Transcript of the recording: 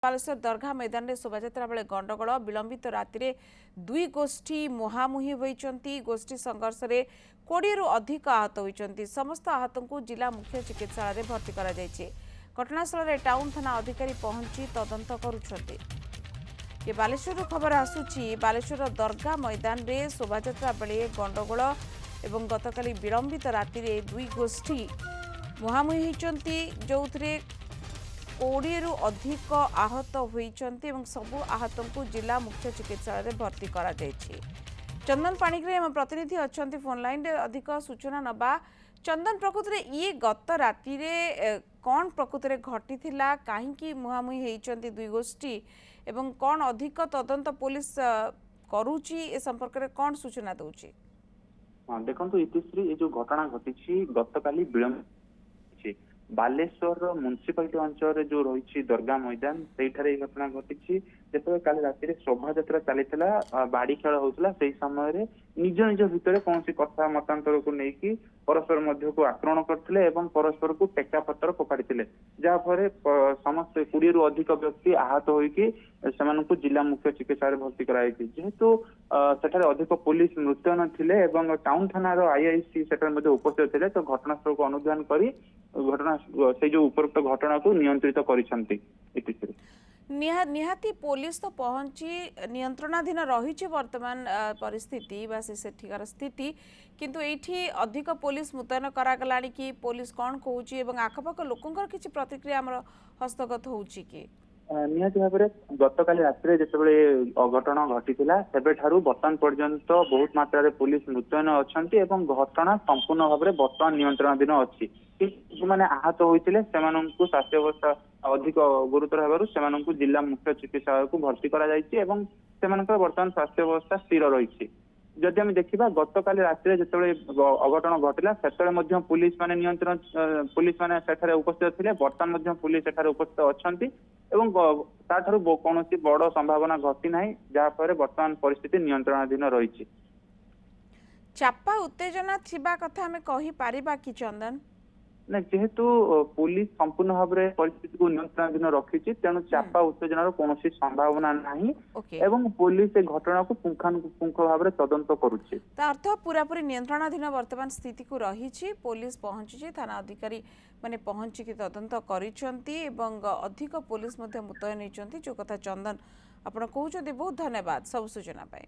बालेश्वर दरगाह मैदान में शोभायात्रा बेले गंडगोल विलंबित राति दुई गोष्ठी मुहांमुही होती। गोष्ठी संघर्ष में 20 रु अधिक आहत होती। समस्त आहत को जिला मुख्य चिकित्सालय में भर्ती करा घटनास्थल में टाउन थाना अधिकारी पहुंची तदंत करुछंती। ये बालेश्वर खबर आसुची। बालेश्वर दरगाह मैदान में शोभायात्रा बेले गंडगोल एवं गतकाली विलंबित राति दुई गोष्ठी मुहांमुही होती, जो 20 रु अधिक आहत होती। सबु आहत को जिला मुख्य चिकित्सालय में भर्ती करा चंदन पाणिग्राही आम प्रतिनिधि अच्छा फोन लाइन रे अधिक सूचना नबा। चंदन, प्रकृत में ये गत राति कौन प्रकृत में घटी कहीं मुहांमुही होती दुई गोष्ठी एवं कौन अधिक तदंत पुलिस करुची ए संपर्क में कौन सूचना दौची? हाँ देखो इतिश्री ये जो घटना घटी गतकाली विलंब बालेश्वर म्युनिसिपालिटी अंचल जो रही दरगाह मैदान से घटना घटी। जो काली राति शोभा चली बाड़ी खेल होता से समय निज निज भितर कौन कथा मतांतर को लेकिन परस्पर मध्य को आक्रमण करते परस्पर को टेका पत्थर फोपाड़ी जहाँफल समस्त 20 रु अधिक व्यक्ति आहत होकर जिला मुख्य चिकित्सालय भर्ती कराई। जेहेतु सेठारे अधिक पुलिस मुतयन थे टाउन थाना आईआईसी सेठारे उपस्थित थे, तो घटनास्थल को अनुधान कर घटना से जो उपरोक्त घटना को नियंत्रित करिसेंती। निहाती पुलिस तो पहुंची नियंत्रणाधीन रही वर्तमान परिस्थिति बा सेठिकार स्थिति, किंतु एठी अधिक पुलिस मुतयन करागलानी कि पुलिस कौन कहूँ आखपाख लोकंर किसी प्रतिक्रिया आमर हस्तगत होउची कि निहती भाव में गतकाली राति जिते अघटन घटी बर्तमान पर्यंत बहुत मात्रा पुलिस मुतयन अच्छा घटना संपूर्ण भाव में बर्तमान नियंत्रणाधीन अच्छी। जो मैंने आहत होते स्वास्थ्य अवस्था अधिक गुरुतर होगा जिला मुख्य चिकित्सालय को भर्ती कर बर्तमान स्वास्थ्य अवस्था स्थिर रही। जदि आम देखा गतकाली राति जिते अघटन घटला से पुलिस माने नियंत्रण पुलिस माने सेठारे उपस्थित थे, बर्तमान पुलिस सेठारे उपस्थित अच्छा कौन बड़ संभावना घटी ना जहाँफल बर्तमान परिस्थिति नियंत्रणाधीन रही। चापा उत्तेजना थिबा कथा हमें कहि पारिबा कि चंदन? ना जेहेतु पुलिस संपूर्ण भाव में परिस्थिति को नियंत्रणाधीन रखी तेणु चापा उत्तेजनार कौन संभावना नहीं एवं पुलिस घटना को पुंखानुपुंख भाव में तदंत करुचे। अर्थ पूरापूरी नियंत्रणाधीन वर्तमान स्थिति को रही। पुलिस पहुंची, थाना अधिकारी माने पहुंचिकी तदंत करिसेंती एवं अधिक पुलिस मुतयन होती। जो कथा चंदन आपण कहउछंती, बहुत धन्यवाद सब सूचना पाए।